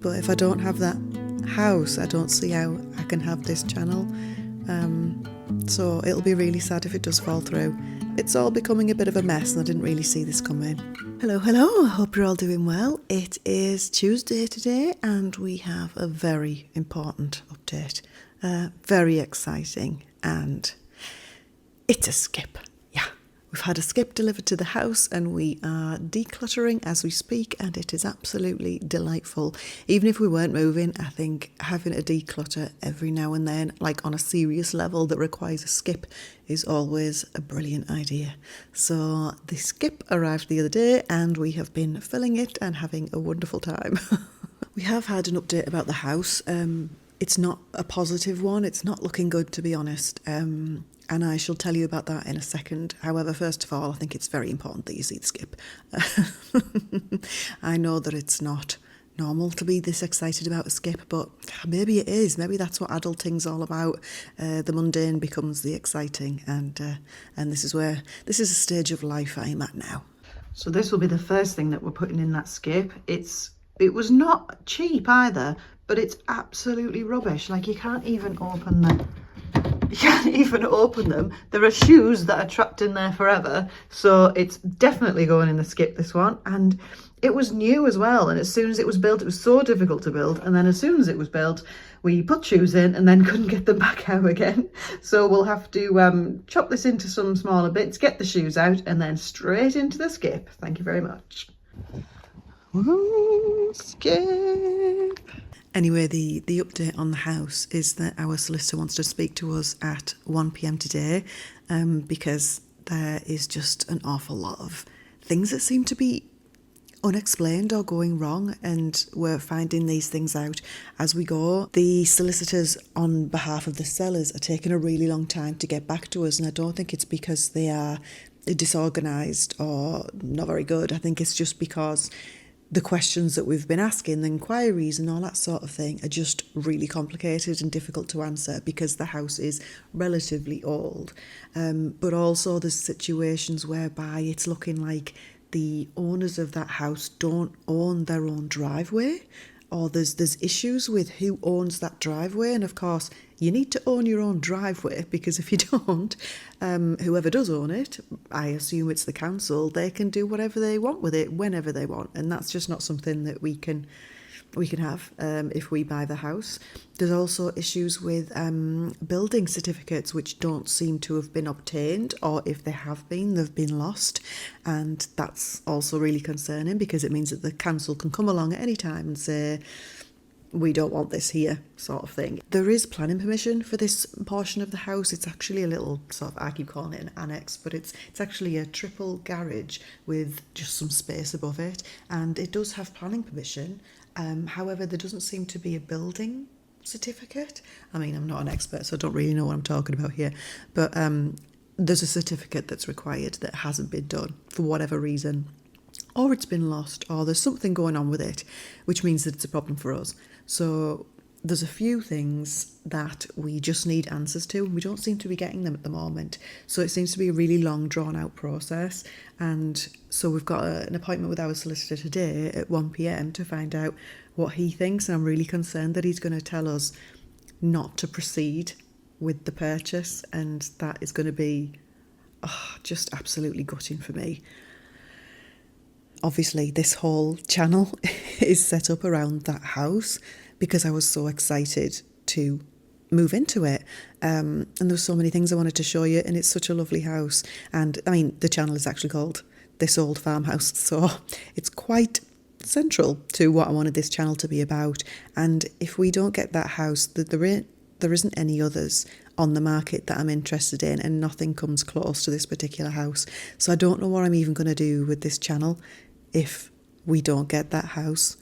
But if I don't have that house, I don't see how I can have this channel. So it'll be really sad if it does fall through. It's all becoming a bit of a mess and I didn't really see this coming. Hello, I hope you're all doing well. It is Tuesday today and we have a very important update. Very exciting, and it's a skip. Yeah, we've had a skip delivered to the house and we are decluttering as we speak, and it is absolutely delightful. Even if we weren't moving, I think having a declutter every now and then, like on a serious level that requires a skip, is always a brilliant idea. So the skip arrived the other day and we have been filling it and having a wonderful time. We have had an update about the house. It's not a positive one. It's not looking good, to be honest. And I shall tell you about that in a second. However, first of all, I think it's very important that you see the skip. I know that it's not normal to be this excited about a skip, but maybe it is. Maybe that's what adulting's all about. The mundane becomes the exciting, and this is a stage of life I'm at now. So this will be the first thing that we're putting in that skip. It was not cheap either, but it's absolutely rubbish. Like, you can't even open them. There are shoes that are trapped in there forever, so it's definitely going in the skip, this one. And it was new as well, and as soon as it was built, it was so difficult to build, and then as soon as it was built, we put shoes in and then couldn't get them back out again. So we'll have to chop this into some smaller bits, get the shoes out, and then straight into the skip. Thank you very much. Woo, skip. Anyway, the update on the house is that our solicitor wants to speak to us at 1 p.m. today, because there is just an awful lot of things that seem to be unexplained or going wrong, and we're finding these things out as we go. The solicitors on behalf of the sellers are taking a really long time to get back to us, and I don't think it's because they are disorganised or not very good. I think it's just because the questions that we've been asking, the inquiries and all that sort of thing, are just really complicated and difficult to answer because the house is relatively old. But also there's situations whereby it's looking like the owners of that house don't own their own driveway, or there's issues with who owns that driveway. And of course, you need to own your own driveway, because if you don't, whoever does own it, I assume it's the council, they can do whatever they want with it whenever they want, and that's just not something that we can have if we buy the house. There's also issues with building certificates which don't seem to have been obtained, or if they have been, they've been lost, and that's also really concerning because it means that the council can come along at any time and say, we don't want this here, sort of thing. There is planning permission for this portion of the house. It's actually a little sort of, I keep calling it an annex, but it's actually a triple garage with just some space above it, and it does have planning permission. However, there doesn't seem to be a building certificate. I mean, I'm not an expert, so I don't really know what I'm talking about here, but there's a certificate that's required that hasn't been done for whatever reason, or it's been lost, or there's something going on with it, which means that it's a problem for us. So there's a few things that we just need answers to, and we don't seem to be getting them at the moment. So it seems to be a really long, drawn-out process. And so we've got an appointment with our solicitor today at 1 p.m. to find out what he thinks, and I'm really concerned that he's going to tell us not to proceed with the purchase, and that is going to be just absolutely gutting for me. Obviously, this whole channel is set up around that house because I was so excited to move into it. And there's so many things I wanted to show you, and it's such a lovely house. And I mean, the channel is actually called This Old Farmhouse, so it's quite central to what I wanted this channel to be about. And if we don't get that house, there isn't any others on the market that I'm interested in, and nothing comes close to this particular house. So I don't know what I'm even going to do with this channel if we don't get that house,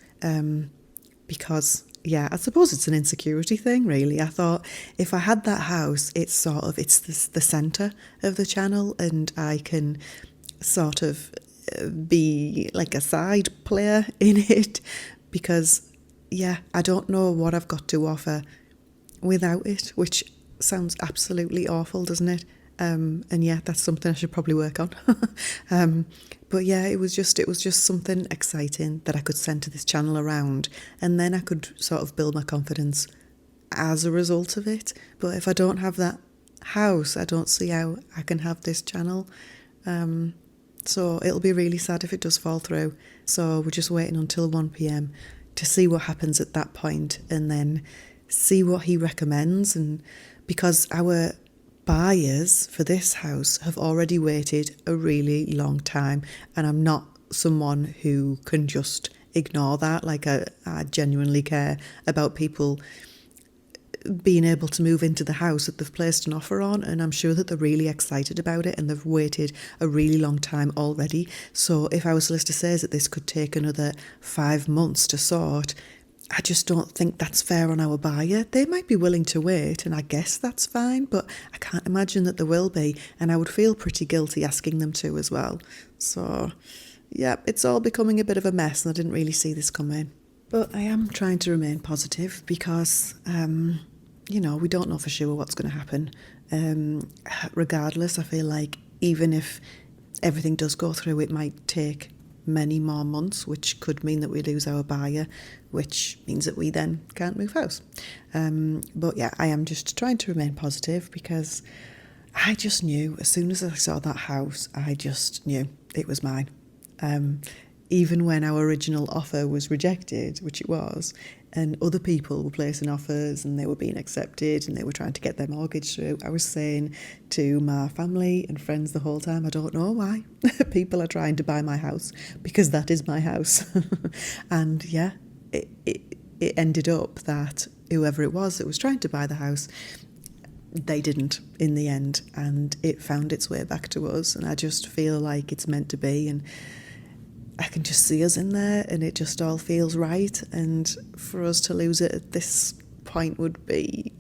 because I suppose it's an insecurity thing, really. I thought if I had that house, it's the centre of the channel, and I can sort of be like a side player in it, because I don't know what I've got to offer without it, which sounds absolutely awful, doesn't it? And yeah, that's something I should probably work on. But yeah, it was just something exciting that I could send to this channel around, and then I could sort of build my confidence as a result of it. But if I don't have that house, I don't see how I can have this channel. So it'll be really sad if it does fall through. So we're just waiting until 1 p.m. to see what happens at that point, and then see what he recommends. And because our buyers for this house have already waited a really long time, and I'm not someone who can just ignore that. Like I genuinely care about people being able to move into the house that they've placed an offer on, and I'm sure that they're really excited about it, and they've waited a really long time already. So if our solicitor says that this could take another 5 months to sort, I just don't think that's fair on our buyer. They might be willing to wait, and I guess that's fine, but I can't imagine that there will be, and I would feel pretty guilty asking them to as well. So yeah, it's all becoming a bit of a mess, and I didn't really see this coming. But I am trying to remain positive because, we don't know for sure what's going to happen. Regardless, I feel like even if everything does go through, it might take many more months, which could mean that we lose our buyer, which means that we then can't move house. But yeah, I am just trying to remain positive because I just knew as soon as I saw that house, I just knew it was mine. Even when our original offer was rejected, which it was, and other people were placing offers and they were being accepted and they were trying to get their mortgage through, I was saying to my family and friends the whole time, I don't know why people are trying to buy my house, because that is my house. And yeah, it ended up that whoever it was that was trying to buy the house, they didn't in the end, and it found its way back to us. And I just feel like it's meant to be, and I can just see us in there, and it just all feels right. And for us to lose it at this point would be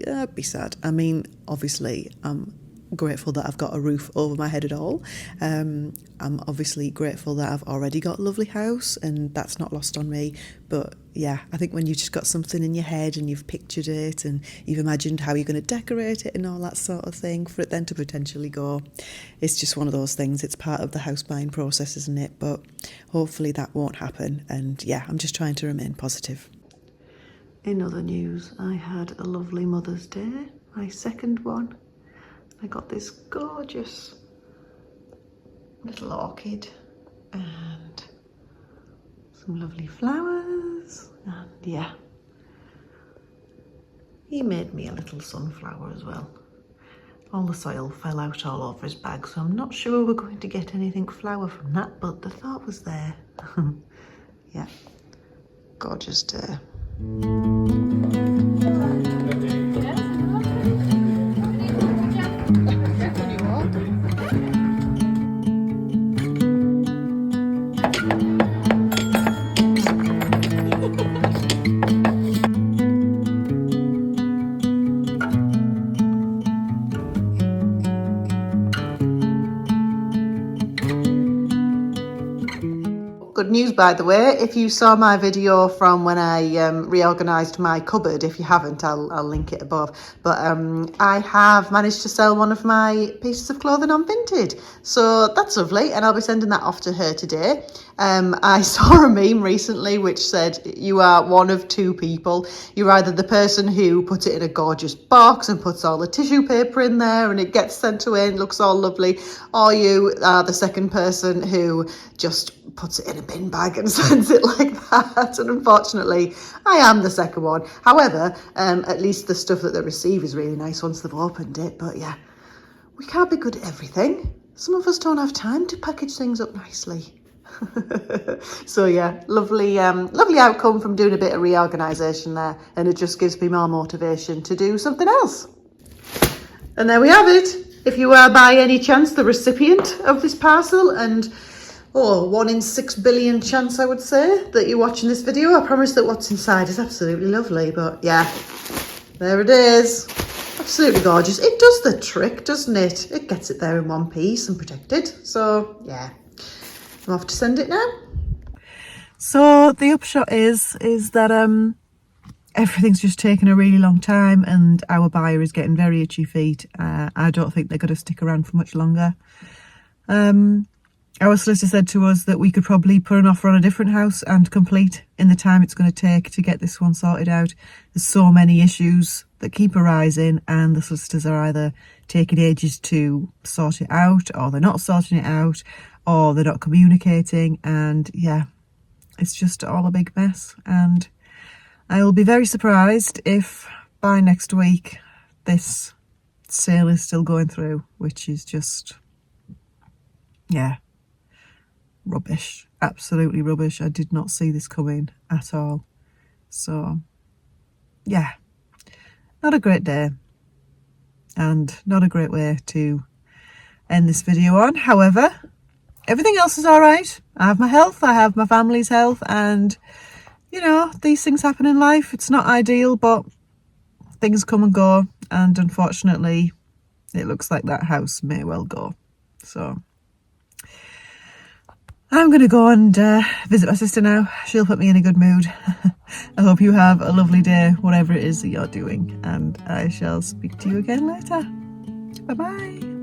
sad. I mean, obviously, I'm grateful that I've got a roof over my head at all. I'm obviously grateful that I've already got a lovely house, and that's not lost on me. But yeah, I think when you've just got something in your head and you've pictured it and you've imagined how you're going to decorate it and all that sort of thing, for it then to potentially go, it's just one of those things. It's part of the house buying process, isn't it? But hopefully that won't happen. And yeah, I'm just trying to remain positive. In other news, I had a lovely Mother's Day, my second one. I got this gorgeous little orchid and some lovely flowers, and yeah, he made me a little sunflower as well. All the soil fell out all over his bag, so I'm not sure we're going to get anything flower from that, but the thought was there. Yeah, gorgeous day. Good news, by the way, if you saw my video from when I reorganised my cupboard, if you haven't, I'll link it above. But I have managed to sell one of my pieces of clothing on Vinted. So that's lovely, and I'll be sending that off to her today. I saw a meme recently which said, you are one of two people. You're either the person who puts it in a gorgeous box and puts all the tissue paper in there and it gets sent away and looks all lovely, or you are the second person who just puts it in a bin bag and sends it like that. And unfortunately, I am the second one. However, at least the stuff that they receive is really nice once they've opened it. But yeah, we can't be good at everything. Some of us don't have time to package things up nicely. So yeah, lovely outcome from doing a bit of reorganisation there, and it just gives me more motivation to do something else. And there we have it. If you are by any chance the recipient of this parcel, and 1 in 6 billion chance, I would say, that you're watching this video, I promise that what's inside is absolutely lovely. But yeah, there it is. Absolutely gorgeous. It does the trick, doesn't it? It gets it there in one piece and protected. So yeah, I'm off to send it now. So the upshot is that everything's just taken a really long time, and our buyer is getting very itchy feet. I don't think they're going to stick around for much longer. Our solicitor said to us that we could probably put an offer on a different house and complete in the time it's going to take to get this one sorted out. There's so many issues that keep arising, and the solicitors are either taking ages to sort it out, or they're not sorting it out, or they're not communicating, and yeah, it's just all a big mess. And I will be very surprised if by next week this sale is still going through, which is just, yeah, rubbish. Absolutely rubbish. I did not see this coming at all. So, yeah, not a great day, and not a great way to end this video on. However, everything else is all right. I have my health, I have my family's health, and you know, these things happen in life. It's not ideal, but things come and go, and unfortunately it looks like that house may well go. So I'm going to go and visit my sister now. She'll put me in a good mood. I hope you have a lovely day, whatever it is that you're doing, and I shall speak to you again later. Bye bye.